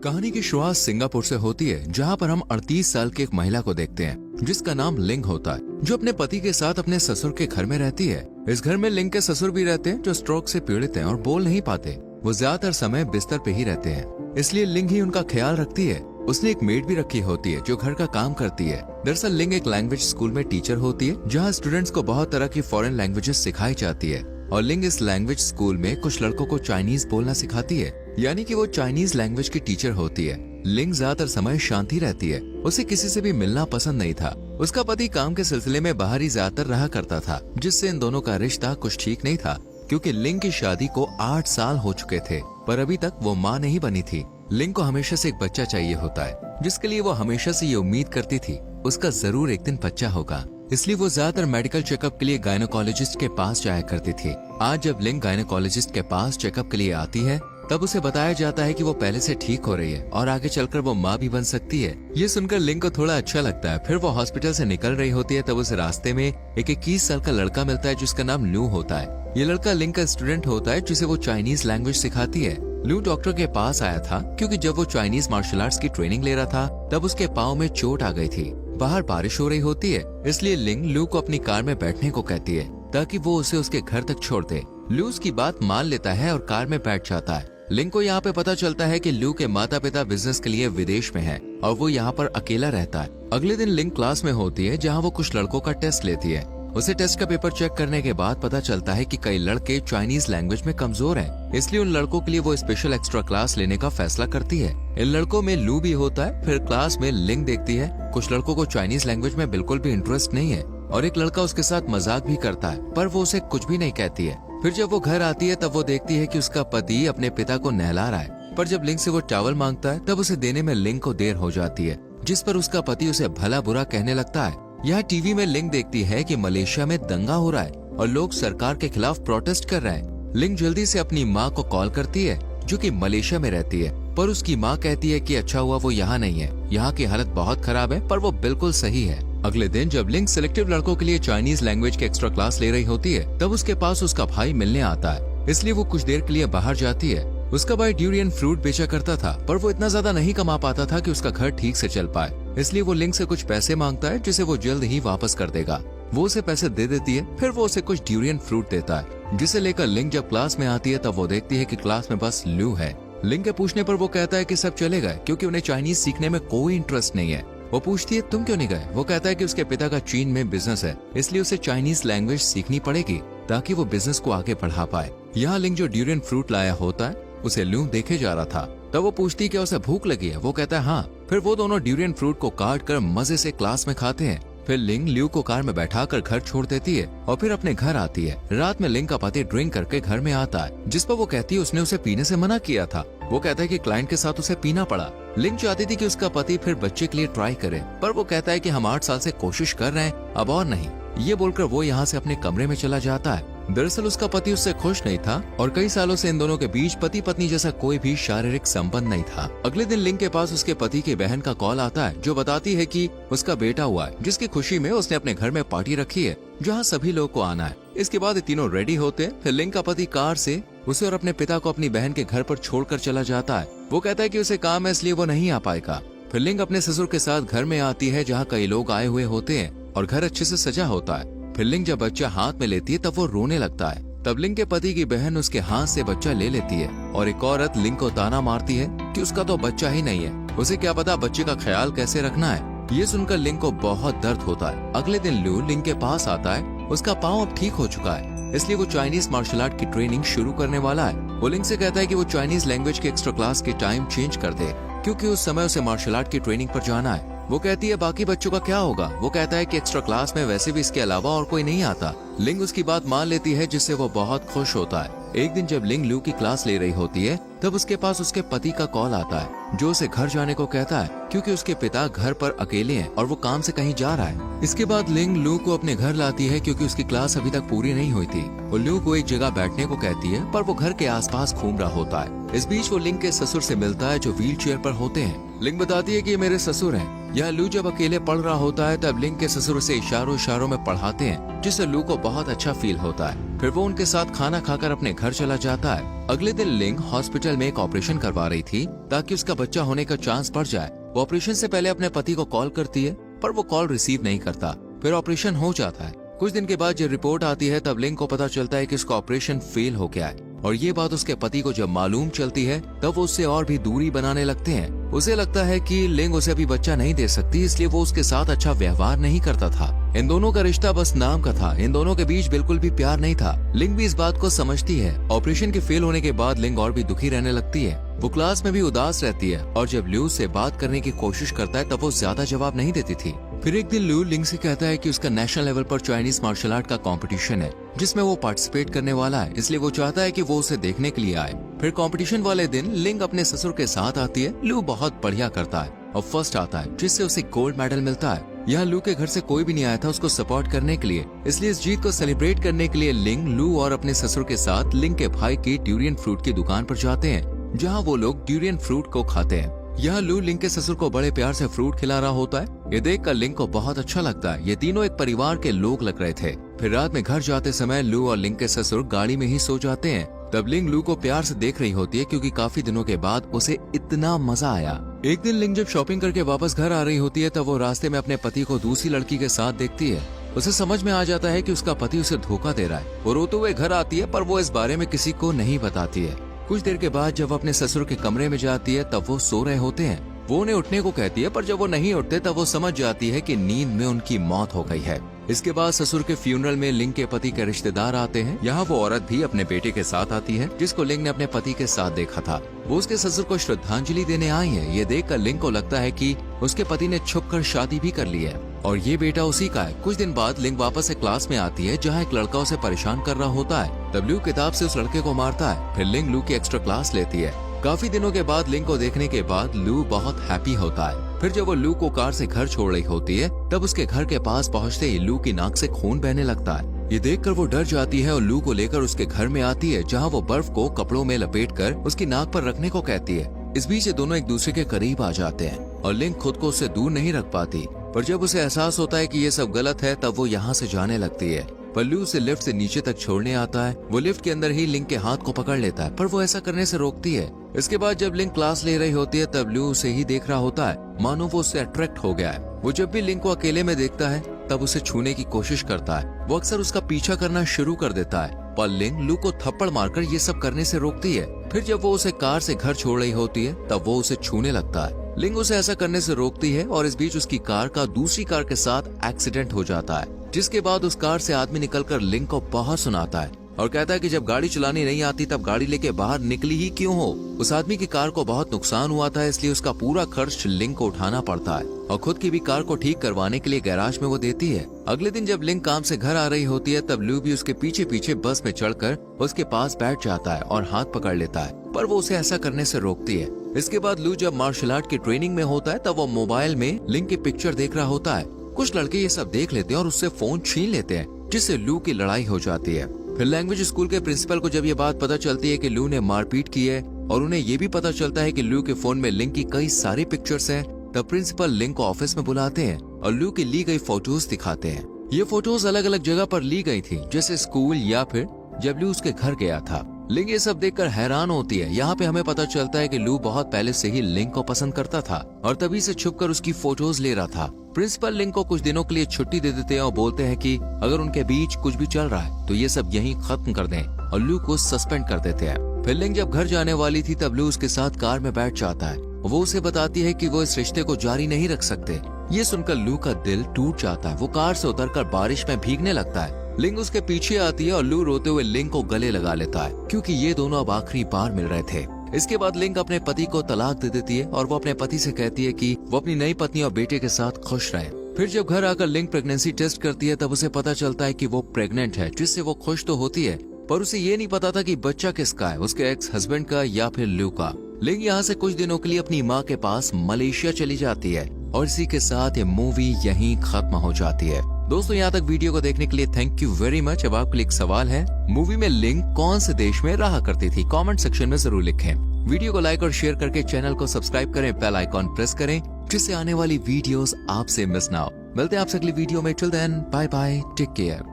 कहानी की शुरुआत सिंगापुर से होती है, जहाँ पर हम 38 साल की एक महिला को देखते हैं जिसका नाम लिंग होता है, जो अपने पति के साथ अपने ससुर के घर में रहती है। इस घर में लिंग के ससुर भी रहते हैं जो स्ट्रोक से पीड़ित हैं और बोल नहीं पाते। वो ज्यादातर समय बिस्तर पे ही रहते हैं, इसलिए लिंग ही उनका ख्याल रखती है। उसने एक मेड भी रखी होती है जो घर का काम करती है। दरअसल लिंग एक लैंग्वेज स्कूल में टीचर होती है, जहाँ स्टूडेंट्स को बहुत तरह की फॉरेन लैंग्वेजेस सिखाई जाती है। और लिंग इस लैंग्वेज स्कूल में कुछ लड़कों को चाइनीज बोलना सिखाती है, यानी कि वो चाइनीज लैंग्वेज की टीचर होती है। लिंग ज्यादातर समय शांति रहती है। उसे किसी से भी मिलना पसंद नहीं था। उसका पति काम के सिलसिले में बाहर ही ज्यादातर रहा करता था, जिससे इन दोनों का रिश्ता कुछ ठीक नहीं था, क्योंकि लिंग की शादी को 8 साल हो चुके थे, पर अभी तक वो माँ नहीं बनी थी। लिंग को हमेशा से एक बच्चा चाहिए होता है, जिसके लिए वो हमेशा से ये उम्मीद करती थी उसका जरूर एक दिन बच्चा होगा। इसलिए वो ज्यादातर मेडिकल चेकअप के लिए गायनोकोलॉजिस्ट के पास जाया करती थी। आज जब लिंग गायनोकोलॉजिस्ट के पास चेकअप के लिए आती है, तब उसे बताया जाता है कि वो पहले से ठीक हो रही है और आगे चलकर वो माँ भी बन सकती है। ये सुनकर लिंग को थोड़ा अच्छा लगता है। फिर वो हॉस्पिटल से निकल रही होती है, तब उसे रास्ते में एक 21 साल का लड़का मिलता है जिसका नाम लू होता है। ये लड़का लिंग का स्टूडेंट होता है, जिसे वो चाइनीज लैंग्वेज सिखाती है। लू डॉक्टर के पास आया था क्योंकि जब वो चाइनीज मार्शल आर्ट्स की ट्रेनिंग ले रहा था, तब उसके पाँव में चोट आ गई थी। बाहर बारिश हो रही होती है, इसलिए लिंग लू को अपनी कार में बैठने को कहती है ताकि वो उसे उसके घर तक छोड़ दे। लू उसकी बात मान लेता है और कार में बैठ जाता है। लिंग को यहाँ पे पता चलता है कि लू के माता पिता बिजनेस के लिए विदेश में हैं और वो यहाँ पर अकेला रहता है। अगले दिन लिंग क्लास में होती है, जहाँ वो कुछ लड़कों का टेस्ट लेती है। उसे टेस्ट का पेपर चेक करने के बाद पता चलता है कि कई लड़के चाइनीज लैंग्वेज में कमजोर हैं, इसलिए उन लड़कों के लिए वो स्पेशल एक्स्ट्रा क्लास लेने का फैसला करती है। इन लड़कों में लू भी होता है। फिर क्लास में लिंग देखती है कुछ लड़कों को चाइनीज लैंग्वेज में बिल्कुल भी इंटरेस्ट नहीं है और एक लड़का उसके साथ मजाक भी करता है, पर वो उसे कुछ भी नहीं कहती है। फिर जब वो घर आती है, तब वो देखती है कि उसका पति अपने पिता को नहला रहा है, पर जब लिंग से वो टॉवल मांगता है, तब उसे देने में लिंग को देर हो जाती है, जिस पर उसका पति उसे भला बुरा कहने लगता है। यहाँ टीवी में लिंग देखती है कि मलेशिया में दंगा हो रहा है और लोग सरकार के खिलाफ प्रोटेस्ट कर रहे हैं। लिंग जल्दी से अपनी माँ को कॉल करती है, जो कि मलेशिया में रहती है, पर उसकी माँ कहती है कि अच्छा हुआ वो यहाँ नहीं है, यहाँ की हालत बहुत खराब है, पर वो बिल्कुल सही है। अगले दिन जब लिंग सिलेक्टिव लड़कों के लिए चाइनीज लैंग्वेज के एक्स्ट्रा क्लास ले रही होती है, तब उसके पास उसका भाई मिलने आता है, इसलिए वो कुछ देर के लिए बाहर जाती है। उसका भाई ड्यूरियन फ्रूट बेचा करता था, पर वो इतना ज्यादा नहीं कमा पाता था कि उसका घर ठीक से चल पाए, इसलिए वो लिंग से कुछ पैसे मांगता है, जिसे वो जल्द ही वापस कर देगा। वो उसे पैसे दे देती है। फिर वो उसे कुछ ड्यूरियन फ्रूट देता है, जिसे लेकर लिंग जब क्लास में आती है, तब वो देखती है कि क्लास में बस लू है। लिंग के पूछने पर वो कहता है कि सब चले गए क्योंकि उन्हें चाइनीज सीखने में कोई इंटरेस्ट नहीं है। वो पूछती है तुम क्यों नहीं गए? वो कहता है कि उसके पिता का चीन में बिजनेस है, इसलिए उसे चाइनीज लैंग्वेज सीखनी पड़ेगी ताकि वो बिजनेस को आगे बढ़ा पाए। यहाँ लिंग जो ड्यूरियन फ्रूट लाया होता है, उसे लू देखे जा रहा था। तब वो पूछती है कि उसे भूख लगी है? वो कहता है हाँ। फिर वो दोनों ड्यूरियन फ्रूट को काट कर मजे से क्लास में खाते हैं। फिर लिंग ल्यू को कार में बैठाकर घर छोड़ देती है और फिर अपने घर आती है। रात में लिंग का पति ड्रिंक करके घर में आता है, जिस पर वो कहती है उसने उसे पीने से मना किया था। वो कहता है कि क्लाइंट के साथ उसे पीना पड़ा। लिंग चाहती थी कि उसका पति फिर बच्चे के लिए ट्राई करे, पर वो कहता है कि हम 8 साल से कोशिश कर रहे हैं, अब और नहीं। ये बोलकर वो यहाँ से अपने कमरे में चला जाता है। दरअसल उसका पति उससे खुश नहीं था और कई सालों से इन दोनों के बीच पति पत्नी जैसा कोई भी शारीरिक संबंध नहीं था। अगले दिन लिंग के पास उसके पति की बहन का कॉल आता है, जो बताती है कि उसका बेटा हुआ है, जिसकी खुशी में उसने अपने घर में पार्टी रखी है, जहाँ सभी लोग को आना है। इसके बाद ये तीनों रेडी होते हैं। फिर लिंग का पति कार से उसे और अपने पिता को अपनी बहन के घर पर छोड़कर चला जाता है। वो कहता है कि उसे काम है, इसलिए वो नहीं आ पाएगा। फिर लिंग अपने ससुर के साथ घर में आती है, जहाँ कई लोग आए हुए होते हैं और घर अच्छे से सजा होता है। फिर लिंग जब बच्चा हाथ में लेती है, तब वो रोने लगता है। तब लिंग के पति की बहन उसके हाथ से बच्चा ले लेती है और एक औरत लिंग को ताना मारती है कि उसका तो बच्चा ही नहीं है, उसे क्या पता बच्चे का ख्याल कैसे रखना है। ये सुनकर लिंग को बहुत दर्द होता है। अगले दिन लू लिंग के पास आता है। उसका पाँव अब ठीक हो चुका है, इसलिए वो चाइनीज मार्शल आर्ट की ट्रेनिंग शुरू करने वाला है। वो लिंग से कहता है कि वो चाइनीज लैंग्वेज के एक्स्ट्रा क्लास के टाइम चेंज कर दे, क्योंकि उस समय उसे मार्शल आर्ट की ट्रेनिंग पर जाना है। वो कहती है बाकी बच्चों का क्या होगा? वो कहता है कि एक्स्ट्रा क्लास में वैसे भी इसके अलावा और कोई नहीं आता। लिंग उसकी बात मान लेती है, जिससे वो बहुत खुश होता है। एक दिन जब लिंग लू की क्लास ले रही होती है, तब उसके पास उसके पति का कॉल आता है, जो उसे घर जाने को कहता है, क्योंकि उसके पिता घर पर अकेले हैं और वो काम से कहीं जा रहा है। इसके बाद लिंग लू को अपने घर लाती है, क्योंकि उसकी क्लास अभी तक पूरी नहीं हुई थी। वो लू को एक जगह बैठने को कहती है, पर वो घर के आसपास घूम रहा होता है। इस बीच वो लिंग के ससुर से मिलता है जो व्हील चेयर पर होते हैं। लिंग बताती है कि ये मेरे ससुर हैं। यह लू जब अकेले पढ़ रहा होता है तब लिंग के ससुर उसे इशारों में पढ़ाते हैं, जिससे लू को बहुत अच्छा फील होता है। फिर वो उनके साथ खाना खाकर अपने घर चला जाता है। अगले दिन लिंग हॉस्पिटल में एक ऑपरेशन करवा रही थी ताकि उसका बच्चा होने का चांस बढ़ जाए। वो ऑपरेशन से पहले अपने पति को कॉल करती है, पर वो कॉल रिसीव नहीं करता। फिर ऑपरेशन हो जाता है। कुछ दिन के बाद जब रिपोर्ट आती है तब लिंग को पता चलता है कि उसका ऑपरेशन फेल हो गया है, और ये बात उसके पति को जब मालूम चलती है तब वो उससे और भी दूरी बनाने लगते हैं। उसे लगता है कि लिंग उसे अभी बच्चा नहीं दे सकती, इसलिए वो उसके साथ अच्छा व्यवहार नहीं करता था। इन दोनों का रिश्ता बस नाम का था, इन दोनों के बीच बिल्कुल भी प्यार नहीं था। लिंग भी इस बात को समझती है। ऑपरेशन के फेल होने के बाद लिंग और भी दुखी रहने लगती है। वो क्लास में भी उदास रहती है, और जब ल्यू से बात करने की कोशिश करता है तब वो ज्यादा जवाब नहीं देती थी। फिर एक दिन ल्यू लिंग से कहता है कि उसका नेशनल लेवल पर चाइनीज मार्शल आर्ट का कंपटीशन है, जिसमें वो पार्टिसिपेट करने वाला है, इसलिए वो चाहता है कि वो उसे देखने के लिए आए। फिर कंपटीशन वाले दिन लिंग अपने ससुर के साथ आती है। ल्यू बहुत बढ़िया करता है और फर्स्ट आता है, जिससे उसे गोल्ड मेडल मिलता है। यहाँ लू के घर से कोई भी नहीं आया था उसको सपोर्ट करने के लिए, इसलिए इस जीत को सेलिब्रेट करने के लिए लिंग, लू और अपने ससुर के साथ लिंग के भाई की ड्यूरियन फ्रूट की दुकान पर जाते हैं, जहाँ वो लोग ड्यूरियन फ्रूट को खाते हैं। यहाँ लू लिंग के ससुर को बड़े प्यार से फ्रूट खिला रहा होता है। ये देखकर लिंग को बहुत अच्छा लगता है। ये तीनों एक परिवार के लोग लग रहे थे। फिर रात में घर जाते समय लू और लिंग के ससुर गाड़ी में ही सो जाते हैं। तब लिंग लू को प्यार से देख रही होती है, क्योंकि काफी दिनों के बाद उसे इतना मजा आया। एक दिन लिंग जब शॉपिंग करके वापस घर आ रही होती है तब वो रास्ते में अपने पति को दूसरी लड़की के साथ देखती है। उसे समझ में आ जाता है कि उसका पति उसे धोखा दे रहा है। वो रोते हुए घर आती है, पर वो इस बारे में किसी को नहीं बताती है। कुछ देर के बाद जब अपने ससुर के कमरे में जाती है तब वो सो रहे होते हैं। वो उन्हें उठने को कहती है, पर जब वो नहीं उठते तब वो समझ जाती है कि नींद में उनकी मौत हो गई है। इसके बाद ससुर के फ्यूनरल में लिंग के पति के रिश्तेदार आते हैं। यहाँ वो औरत भी अपने बेटे के साथ आती है, जिसको लिंग ने अपने पति के साथ देखा था। वो उसके ससुर को श्रद्धांजलि देने आई है। ये देखकर लिंग को लगता है कि उसके पति ने छुपकर शादी भी कर ली है और ये बेटा उसी का है। कुछ दिन बाद लिंग वापस से क्लास में आती है, जहाँ एक लड़का उसे परेशान कर रहा होता है। तब लू किताब से उस लड़के को मारता है। फिर लिंग लू की एक्स्ट्रा क्लास लेती है। काफी दिनों के बाद लिंग को देखने के बाद लू बहुत हैप्पी होता है। फिर जब वो लू को कार से घर छोड़ रही होती है तब उसके घर के पास पहुंचते ही लू की नाक से खून बहने लगता है। ये देखकर वो डर जाती है और लू को लेकर उसके घर में आती है, जहां वो बर्फ को कपड़ों में लपेटकर उसकी नाक पर रखने को कहती है। इस बीच ये दोनों एक दूसरे के करीब आ जाते हैं और लिंग खुद को उससे दूर नहीं रख पाती, पर जब उसे एहसास होता है कि ये सब गलत है तब वो यहाँ से जाने लगती है। पर लू उसे लिफ्ट से नीचे तक छोड़ने आता है। वो लिफ्ट के अंदर ही लिंग के हाथ को पकड़ लेता है, पर वो ऐसा करने से रोकती है। इसके बाद जब लिंग क्लास ले रही होती है तब लू उसे ही देख रहा होता है, मानो वो उससे अट्रैक्ट हो गया है। वो जब भी लिंग को अकेले में देखता है तब उसे छूने की कोशिश करता है। वो अक्सर उसका पीछा करना शुरू कर देता है, पर लिंग लू को थप्पड़ मारकर ये सब करने से रोकती है। फिर जब वो उसे कार से घर छोड़ रही होती है तब वो उसे छूने लगता है। लिंग उसे ऐसा करने से रोकती है और इस बीच उसकी कार का दूसरी कार के साथ एक्सीडेंट हो जाता है, जिसके बाद उस कार से आदमी निकलकर लिंग को बहुत सुनाता है और कहता है कि जब गाड़ी चलानी नहीं आती तब गाड़ी लेके बाहर निकली ही क्यों हो। उस आदमी की कार को बहुत नुकसान हुआ था, इसलिए उसका पूरा खर्च लिंग को उठाना पड़ता है और खुद की भी कार को ठीक करवाने के लिए गैराज में वो देती है। अगले दिन जब लिंग काम से घर आ रही होती है तब लू भी उसके पीछे पीछे बस में चढ़कर उसके पास बैठ जाता है और हाथ पकड़ लेता है, पर वो उसे ऐसा करने से रोकती है। इसके बाद लू जब मार्शल आर्ट की ट्रेनिंग में होता है तब वो मोबाइल में लिंग की पिक्चर देख रहा होता है। कुछ लड़के ये सब देख लेते हैं और उससे फोन छीन लेते हैं, जिससे लू की लड़ाई हो जाती है। फिर लैंग्वेज स्कूल के प्रिंसिपल को जब ये बात पता चलती है कि लू ने मारपीट की है और उन्हें ये भी पता चलता है कि लू के फोन में लिंग की कई सारी पिक्चर्स हैं, तब प्रिंसिपल लिंग को ऑफिस में बुलाते हैं और लू की ली गई फोटोज दिखाते हैं। ये फोटोज अलग अलग जगह पर ली गई थी, जैसे स्कूल या फिर जब लू उसके घर गया था। लिंग ये सब देखकर हैरान होती है। यहाँ पे हमें पता चलता है कि लू बहुत पहले से ही लिंग को पसंद करता था और तभी से छुपकर उसकी फोटोज ले रहा था। प्रिंसिपल लिंग को कुछ दिनों के लिए छुट्टी दे देते हैं और बोलते हैं कि अगर उनके बीच कुछ भी चल रहा है तो ये सब यहीं खत्म कर दें और लू को सस्पेंड कर देते हैं। फिर लिंग जब घर जाने वाली थी तब लू उसके साथ कार में बैठ जाता है। वो उसे बताती है कि वो इस रिश्ते को जारी नहीं रख सकते। ये सुनकर लू का दिल टूट जाता है। वो कार से उतरकर बारिश में भीगने लगता है। लिंग उसके पीछे आती है और लू रोते हुए लिंग को गले लगा लेता है, क्योंकि ये दोनों अब आखिरी बार मिल रहे थे। इसके बाद लिंग अपने पति को तलाक दे देती है और वो अपने पति से कहती है कि वो अपनी नई पत्नी और बेटे के साथ खुश रहे। फिर जब घर आकर लिंग प्रेगनेंसी टेस्ट करती है तब उसे पता चलता है कि वो प्रेग्नेंट है, जिससे वो खुश तो होती है, पर उसे ये नहीं पता था कि बच्चा किसका है, उसके एक्स हस्बैंड का या फिर लू का। लिंग यहाँ से कुछ दिनों के लिए अपनी माँ के पास मलेशिया चली जाती है और इसी के साथ ये मूवी यहीं खत्म हो जाती है। दोस्तों, यहाँ तक वीडियो को देखने के लिए थैंक यू वेरी मच। अब आपके लिए एक सवाल है, मूवी में लिंग कौन से देश में रहा करती थी? कमेंट सेक्शन में जरूर लिखें। वीडियो को लाइक और शेयर करके चैनल को सब्सक्राइब करें, बेल आइकॉन प्रेस करें जिससे आने वाली वीडियोस आपसे मिस ना हो। मिलते हैं आपसे अगली वीडियो में। Till then bye bye, take care.